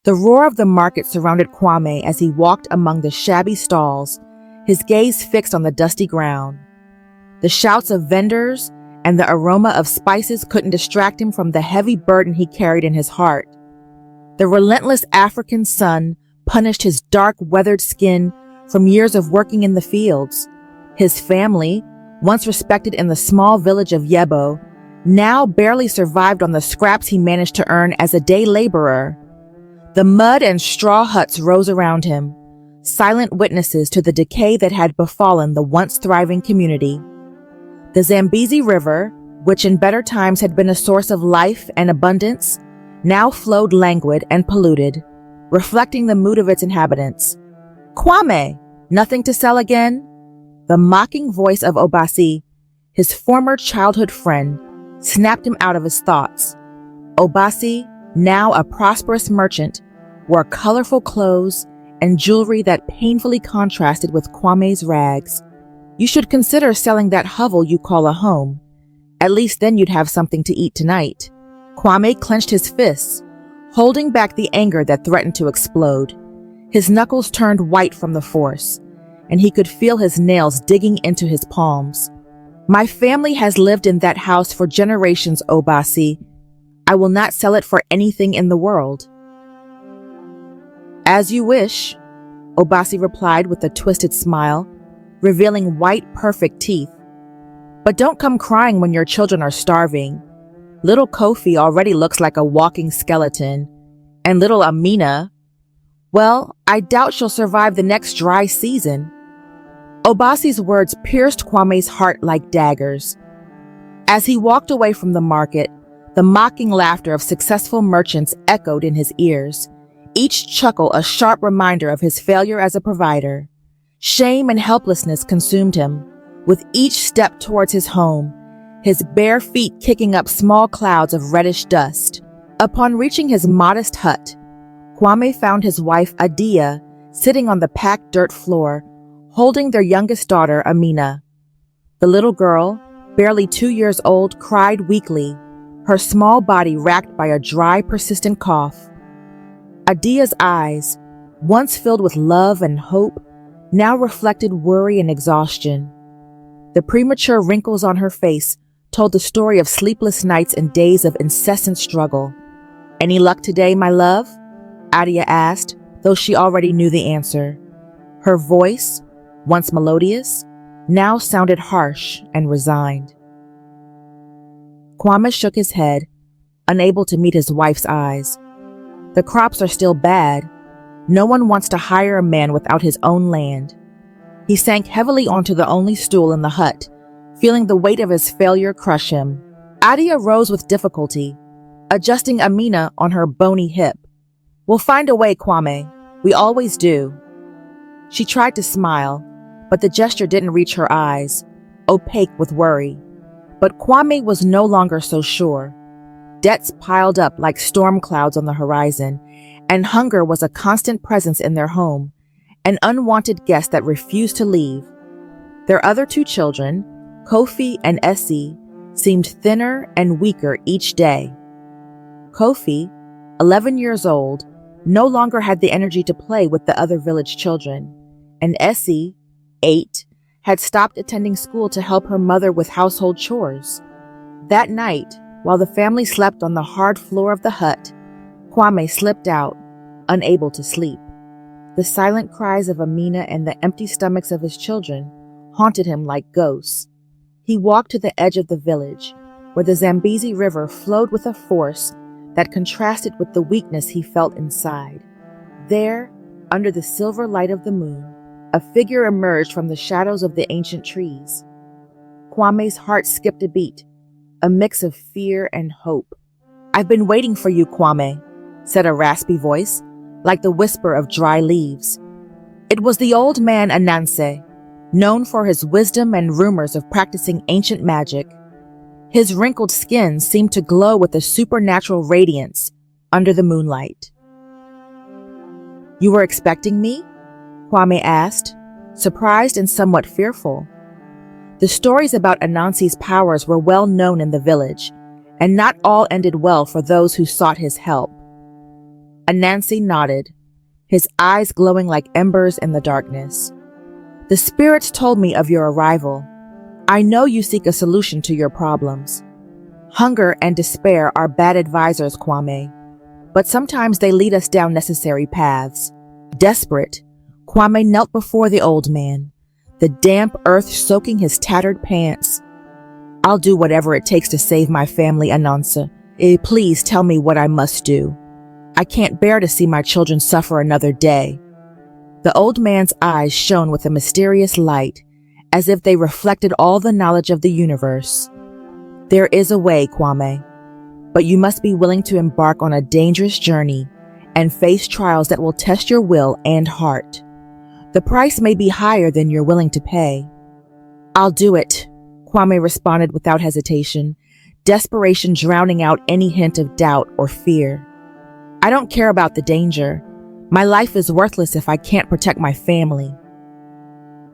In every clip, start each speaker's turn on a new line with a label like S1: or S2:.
S1: The roar of the market surrounded Kwame as he walked among the shabby stalls, his gaze fixed on the dusty ground. The shouts of vendors and the aroma of spices couldn't distract him from the heavy burden he carried in his heart. The relentless African sun punished his dark, weathered skin from years of working in the fields. His family, once respected in the small village of Yebo, now barely survived on the scraps he managed to earn as a day laborer. The mud and straw huts rose around him, silent witnesses to the decay that had befallen the once thriving community. The Zambezi River, which in better times had been a source of life and abundance, now flowed languid and polluted, reflecting the mood of its inhabitants. "Kwame, nothing to sell again?" The mocking voice of Obasi, his former childhood friend, snapped him out of his thoughts. Obasi, now a prosperous merchant, wore colorful clothes and jewelry that painfully contrasted with Kwame's rags. "You should consider selling that hovel you call a home. At least then you'd have something to eat tonight." Kwame clenched his fists, holding back the anger that threatened to explode. His knuckles turned white from the force, and he could feel his nails digging into his palms. "My family has lived in that house for generations, Obasi. I will not sell it for anything in the world." "As you wish," Obasi replied with a twisted smile, revealing white, perfect teeth. "But don't come crying when your children are starving. Little Kofi already looks like a walking skeleton, and little Amina, well, I doubt she'll survive the next dry season." Obasi's words pierced Kwame's heart like daggers. As he walked away from the market, the mocking laughter of successful merchants echoed in his ears, each chuckle a sharp reminder of his failure as a provider. Shame and helplessness consumed him, with each step towards his home, his bare feet kicking up small clouds of reddish dust. Upon reaching his modest hut, Kwame found his wife Adia sitting on the packed dirt floor, holding their youngest daughter, Amina. The little girl, barely 2 years old, cried weakly, her small body racked by a dry, persistent cough. Adia's eyes, once filled with love and hope, now reflected worry and exhaustion. The premature wrinkles on her face told the story of sleepless nights and days of incessant struggle. "Any luck today, my love?" Adia asked, though she already knew the answer. Her voice, once melodious, now sounded harsh and resigned. Kwame shook his head, unable to meet his wife's eyes. "The crops are still bad. No one wants to hire a man without his own land." He sank heavily onto the only stool in the hut, feeling the weight of his failure crush him. Adia rose with difficulty, adjusting Amina on her bony hip. "We'll find a way, Kwame. We always do." She tried to smile, but the gesture didn't reach her eyes, opaque with worry. But Kwame was no longer so sure. Debts piled up like storm clouds on the horizon, and hunger was a constant presence in their home, an unwanted guest that refused to leave. Their other 2 children, Kofi and Essie, seemed thinner and weaker each day. Kofi, 11 years old, no longer had the energy to play with the other village children, and Essie, 8, had stopped attending school to help her mother with household chores. That night, while the family slept on the hard floor of the hut, Kwame slipped out, unable to sleep. The silent cries of Amina and the empty stomachs of his children haunted him like ghosts. He walked to the edge of the village, where the Zambezi River flowed with a force that contrasted with the weakness he felt inside. There, under the silver light of the moon, a figure emerged from the shadows of the ancient trees. Kwame's heart skipped a beat, a mix of fear and hope. "I've been waiting for you, Kwame," said a raspy voice, like the whisper of dry leaves. It was the old man Ananse, known for his wisdom and rumors of practicing ancient magic. His wrinkled skin seemed to glow with a supernatural radiance under the moonlight. "You were expecting me?" Kwame asked, surprised and somewhat fearful. The stories about Anansi's powers were well known in the village, and not all ended well for those who sought his help. Anansi nodded, his eyes glowing like embers in the darkness. The spirits told me of your arrival. I know you seek a solution to your problems. Hunger and despair are bad advisors, Kwame, but sometimes they lead us down necessary paths. Desperate, Kwame knelt before the old man, the damp earth soaking his tattered pants. I'll do whatever it takes to save my family, Anansa. Please tell me what I must do. I can't bear to see my children suffer another day. The old man's eyes shone with a mysterious light, as if they reflected all the knowledge of the universe. There is a way, Kwame, but you must be willing to embark on a dangerous journey and face trials that will test your will and heart. The price may be higher than you're willing to pay. I'll do it, Kwame responded without hesitation, desperation drowning out any hint of doubt or fear. I don't care about the danger. My life is worthless if I can't protect my family.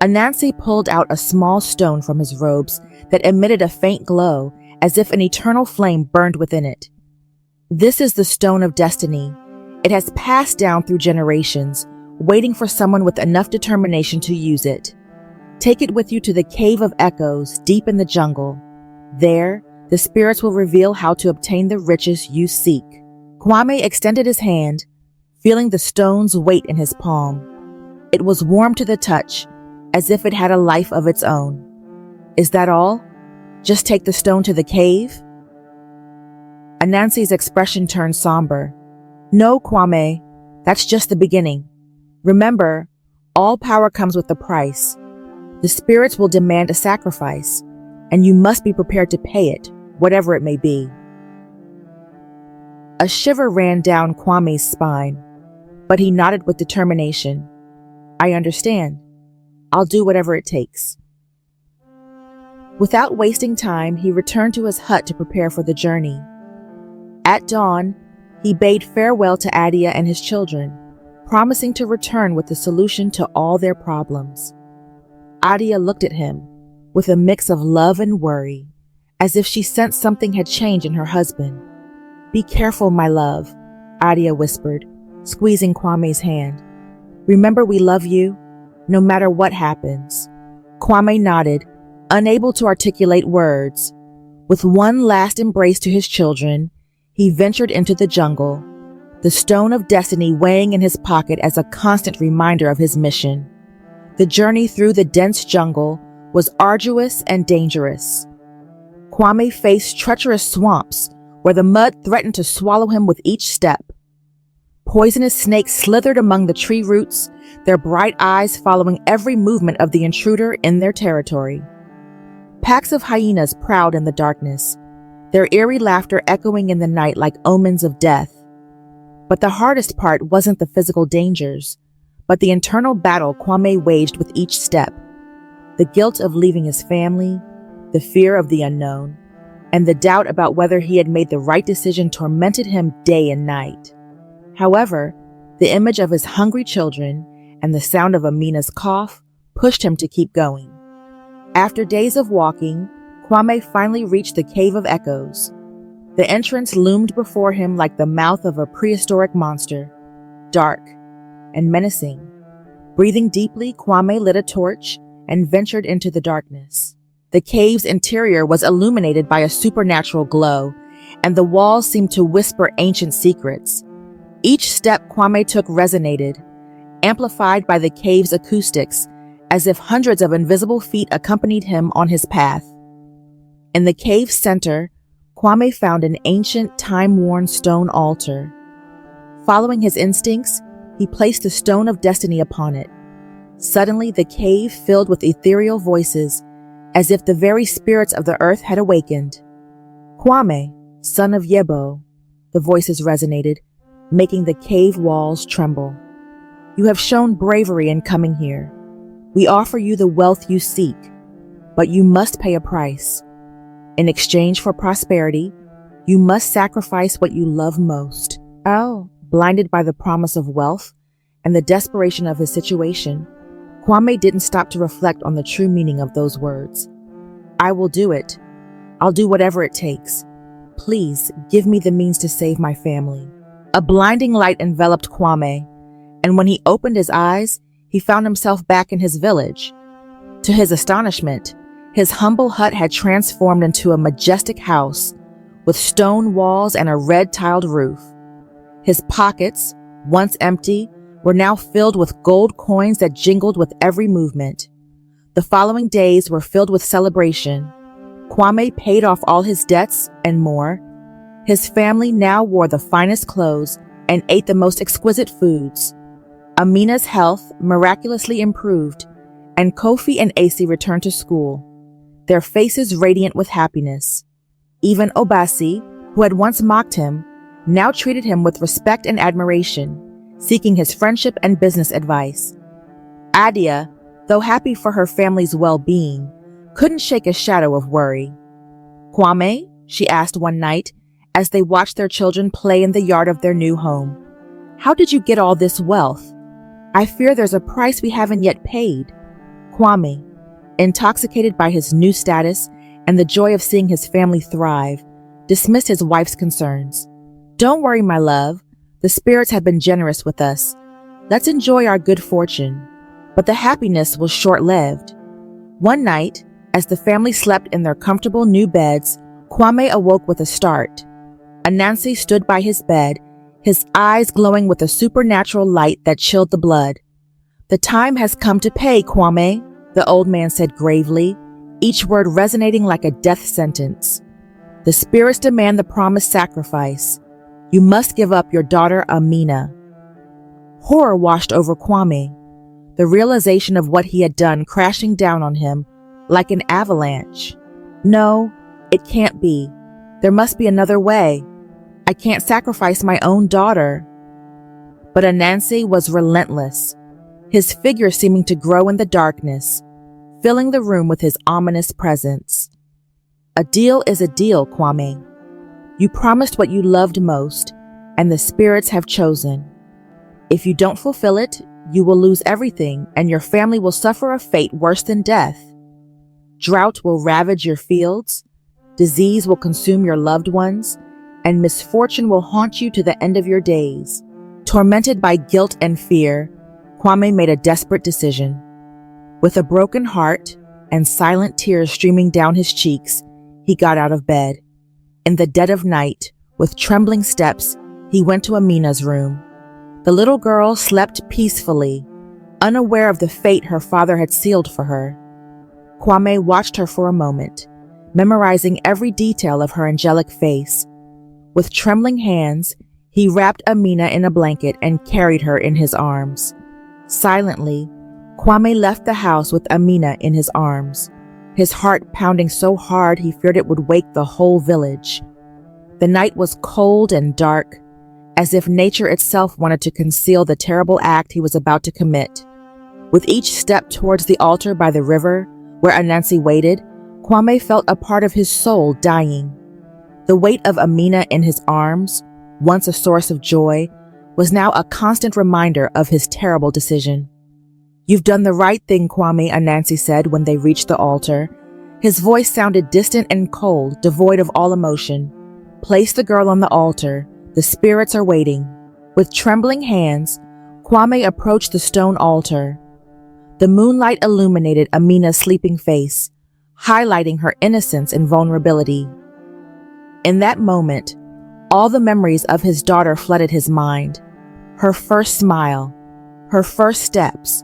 S1: Anansi pulled out a small stone from his robes that emitted a faint glow, as if an eternal flame burned within it. This is the Stone of Destiny. It has passed down through generations, waiting for someone with enough determination to use it. Take it with you to the Cave of Echoes, deep in the jungle. There, the spirits will reveal how to obtain the riches you seek. Kwame extended his hand, feeling the stone's weight in his palm. It was warm to the touch, as if it had a life of its own. Is that all? Just take the stone to the cave? Anansi's expression turned somber. No, Kwame, that's just the beginning. Remember, all power comes with a price. The spirits will demand a sacrifice, and you must be prepared to pay it, whatever it may be. A shiver ran down Kwame's spine, but he nodded with determination. I understand. I'll do whatever it takes. Without wasting time, he returned to his hut to prepare for the journey. At dawn, he bade farewell to Adia and his children, promising to return with the solution to all their problems. Adia looked at him with a mix of love and worry, as if she sensed something had changed in her husband. Be careful, my love, Adia whispered, squeezing Kwame's hand. Remember, we love you, no matter what happens. Kwame nodded, unable to articulate words. With one last embrace to his children, he ventured into the jungle, the Stone of Destiny weighing in his pocket as a constant reminder of his mission. The journey through the dense jungle was arduous and dangerous. Kwame faced treacherous swamps where the mud threatened to swallow him with each step. Poisonous snakes slithered among the tree roots, their bright eyes following every movement of the intruder in their territory. Packs of hyenas prowled in the darkness, their eerie laughter echoing in the night like omens of death. But the hardest part wasn't the physical dangers, but the internal battle Kwame waged with each step. The guilt of leaving his family, the fear of the unknown, and the doubt about whether he had made the right decision tormented him day and night. However, the image of his hungry children and the sound of Amina's cough pushed him to keep going. After days of walking, Kwame finally reached the Cave of Echoes. The entrance loomed before him like the mouth of a prehistoric monster, dark and menacing. Breathing deeply, Kwame lit a torch and ventured into the darkness. The cave's interior was illuminated by a supernatural glow, and the walls seemed to whisper ancient secrets. Each step Kwame took resonated, amplified by the cave's acoustics, as if hundreds of invisible feet accompanied him on his path. In the cave's center, Kwame found an ancient, time-worn stone altar. Following his instincts, he placed the Stone of Destiny upon it. Suddenly, the cave filled with ethereal voices, as if the very spirits of the earth had awakened. Kwame, son of Yebo, the voices resonated, making the cave walls tremble. You have shown bravery in coming here. We offer you the wealth you seek, but you must pay a price. In exchange for prosperity, you must sacrifice what you love most. Oh, blinded by the promise of wealth and the desperation of his situation, Kwame didn't stop to reflect on the true meaning of those words. I will do it. I'll do whatever it takes. Please give me the means to save my family. A blinding light enveloped Kwame, and when he opened his eyes, he found himself back in his village. To his astonishment, his humble hut had transformed into a majestic house with stone walls and a red-tiled roof. His pockets, once empty, were now filled with gold coins that jingled with every movement. The following days were filled with celebration. Kwame paid off all his debts and more. His family now wore the finest clothes and ate the most exquisite foods. Amina's health miraculously improved, and Kofi and Asi returned to school, their faces radiant with happiness. Even Obasi, who had once mocked him, now treated him with respect and admiration, seeking his friendship and business advice. Adia, though happy for her family's well-being, couldn't shake a shadow of worry. "Kwame?" she asked one night as they watched their children play in the yard of their new home. "How did you get all this wealth? I fear there's a price we haven't yet paid." Kwame, intoxicated by his new status and the joy of seeing his family thrive, dismissed his wife's concerns. "Don't worry, my love. The spirits have been generous with us. Let's enjoy our good fortune." But the happiness was short-lived. One night, as the family slept in their comfortable new beds, Kwame awoke with a start. Anansi stood by his bed, his eyes glowing with a supernatural light that chilled the blood. "The time has come to pay, Kwame," the old man said gravely, each word resonating like a death sentence. "The spirits demand the promised sacrifice. You must give up your daughter Amina." Horror washed over Kwame, the realization of what he had done crashing down on him like an avalanche. "No, it can't be. There must be another way. I can't sacrifice my own daughter." But Anansi was relentless, his figure seeming to grow in the darkness, filling the room with his ominous presence. "A deal is a deal, Kwame. You promised what you loved most, and the spirits have chosen. If you don't fulfill it, you will lose everything, and your family will suffer a fate worse than death. Drought will ravage your fields, disease will consume your loved ones, and misfortune will haunt you to the end of your days." Tormented by guilt and fear, Kwame made a desperate decision. With a broken heart and silent tears streaming down his cheeks, he got out of bed. In the dead of night, with trembling steps, he went to Amina's room. The little girl slept peacefully, unaware of the fate her father had sealed for her. Kwame watched her for a moment, memorizing every detail of her angelic face. With trembling hands, he wrapped Amina in a blanket and carried her in his arms. Silently, Kwame left the house with Amina in his arms, his heart pounding so hard he feared it would wake the whole village. The night was cold and dark, as if nature itself wanted to conceal the terrible act he was about to commit. With each step towards the altar by the river, where Anansi waited, Kwame felt a part of his soul dying. The weight of Amina in his arms, once a source of joy, was now a constant reminder of his terrible decision. "You've done the right thing, Kwame," Anansi said when they reached the altar. His voice sounded distant and cold, devoid of all emotion. "Place the girl on the altar. The spirits are waiting." With trembling hands, Kwame approached the stone altar. The moonlight illuminated Amina's sleeping face, highlighting her innocence and vulnerability. In that moment, all the memories of his daughter flooded his mind. Her first smile, her first steps,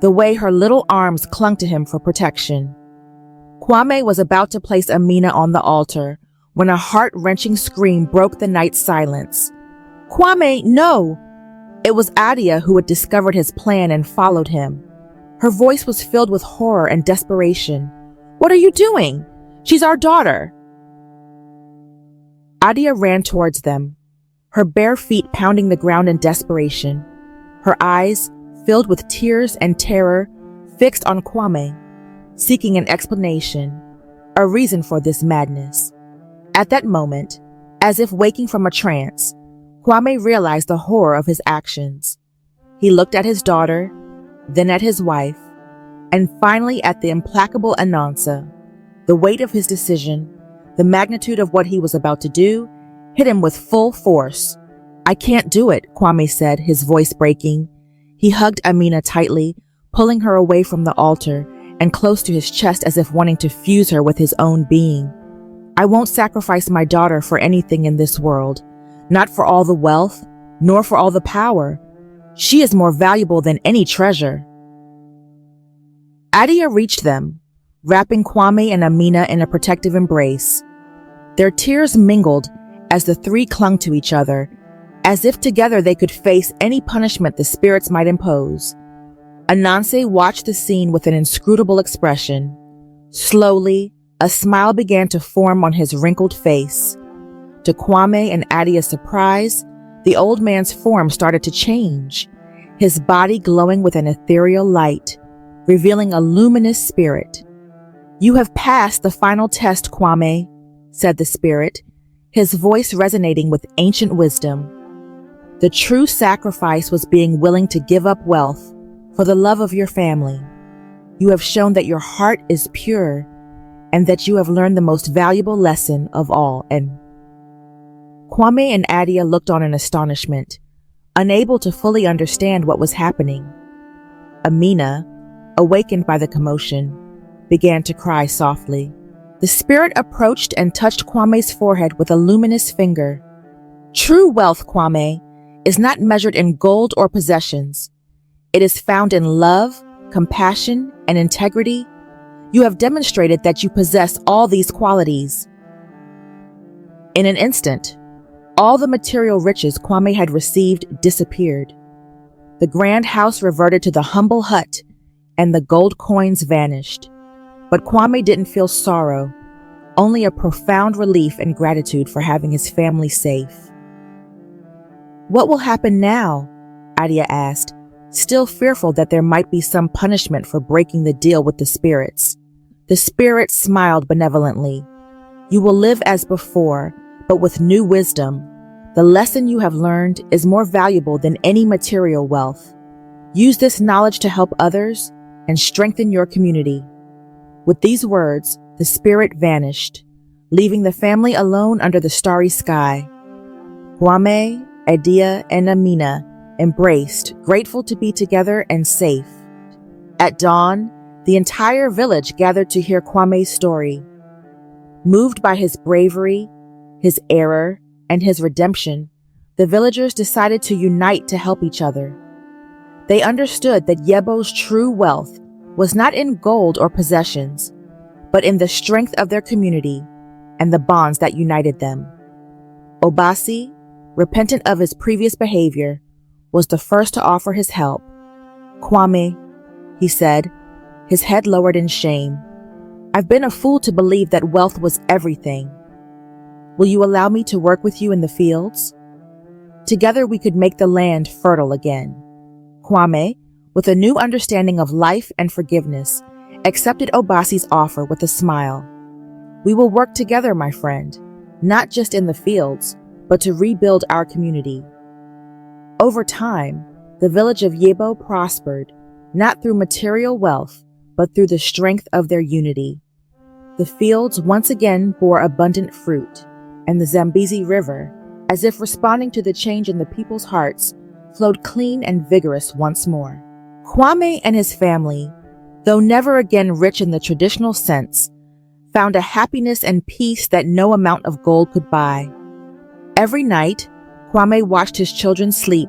S1: the way her little arms clung to him for protection. Kwame was about to place Amina on the altar when a heart-wrenching scream broke the night's silence. "Kwame, no!" It was Adia who had discovered his plan and followed him. Her voice was filled with horror and desperation. "What are you doing? She's our daughter!" Adia ran towards them, her bare feet pounding the ground in desperation, her eyes, filled with tears and terror, fixed on Kwame, seeking an explanation, a reason for this madness. At that moment, as if waking from a trance, Kwame realized the horror of his actions. He looked at his daughter, then at his wife, and finally at the implacable Anansa. The weight of his decision, the magnitude of what he was about to do, hit him with full force. I can't do it, Kwame said, his voice breaking. He hugged Amina tightly, pulling her away from the altar and close to his chest as if wanting to fuse her with his own being. I won't sacrifice my daughter for anything in this world, not for all the wealth, nor for all the power. She is more valuable than any treasure. Adia reached them, wrapping Kwame and Amina in a protective embrace. Their tears mingled as the three clung to each other, as if together they could face any punishment the spirits might impose. Ananse watched the scene with an inscrutable expression. Slowly, a smile began to form on his wrinkled face. To Kwame and Adia's surprise, the old man's form started to change, his body glowing with an ethereal light, revealing a luminous spirit. You have passed the final test, Kwame, said the spirit, his voice resonating with ancient wisdom. The true sacrifice was being willing to give up wealth for the love of your family. You have shown that your heart is pure and that you have learned the most valuable lesson of all. And Kwame and Adia looked on in astonishment, unable to fully understand what was happening. Amina, awakened by the commotion, began to cry softly. The spirit approached and touched Kwame's forehead with a luminous finger. True wealth, Kwame, is not measured in gold or possessions. It is found in love, compassion, and integrity. You have demonstrated that you possess all these qualities. In an instant, all the material riches Kwame had received disappeared. The grand house reverted to the humble hut, and the gold coins vanished. But Kwame didn't feel sorrow, only a profound relief and gratitude for having his family safe. What will happen now? Adia asked, still fearful that there might be some punishment for breaking the deal with the spirits. The spirit smiled benevolently. You will live as before, but with new wisdom. The lesson you have learned is more valuable than any material wealth. Use this knowledge to help others and strengthen your community. With these words, the spirit vanished, leaving the family alone under the starry sky. Kwame, Adia, and Amina embraced, grateful to be together and safe. At dawn, the entire village gathered to hear Kwame's story. Moved by his bravery, his error, and his redemption, the villagers decided to unite to help each other. They understood that Yebo's true wealth was not in gold or possessions, but in the strength of their community and the bonds that united them. Obasi, repentant of his previous behavior, was the first to offer his help. Kwame, he said, his head lowered in shame, I've been a fool to believe that wealth was everything. Will you allow me to work with you in the fields? Together we could make the land fertile again. Kwame, with a new understanding of life and forgiveness, accepted Obasi's offer with a smile. We will work together, my friend, not just in the fields, but to rebuild our community. Over time, the village of Yebo prospered, not through material wealth, but through the strength of their unity. The fields once again bore abundant fruit, and the Zambezi River, as if responding to the change in the people's hearts, flowed clean and vigorous once more. Kwame and his family, though never again rich in the traditional sense, found a happiness and peace that no amount of gold could buy. Every night, Kwame watched his children sleep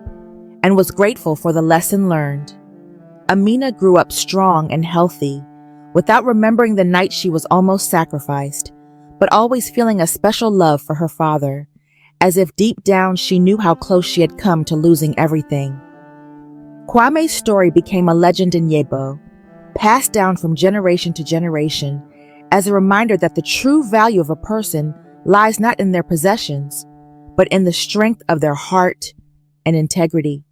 S1: and was grateful for the lesson learned. Amina grew up strong and healthy, without remembering the night she was almost sacrificed, but always feeling a special love for her father, as if deep down she knew how close she had come to losing everything. Kwame's story became a legend in Yebo, passed down from generation to generation, as a reminder that the true value of a person lies not in their possessions, but in the strength of their heart and integrity.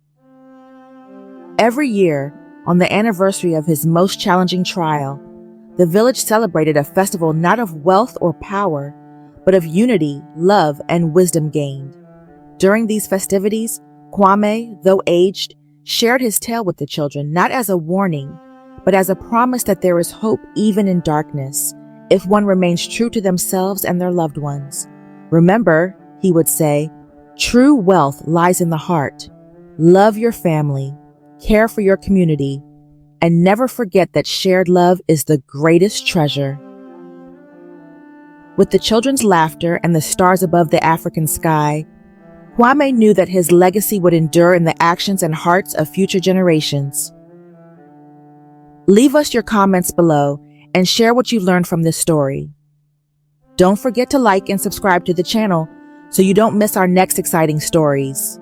S1: Every year, on the anniversary of his most challenging trial, the village celebrated a festival not of wealth or power, but of unity, love, and wisdom gained. During these festivities, Kwame, though aged, shared his tale with the children, not as a warning, but as a promise that there is hope even in darkness, if one remains true to themselves and their loved ones. Remember, he would say, True wealth lies in the heart. Love your family, care for your community, and never forget that shared love is the greatest treasure. With the children's laughter and the stars above the African sky, Kwame knew that his legacy would endure in the actions and hearts of future generations. Leave us your comments below and share what you learned from this story. Don't forget to like and subscribe to the channel so you don't miss our next exciting stories.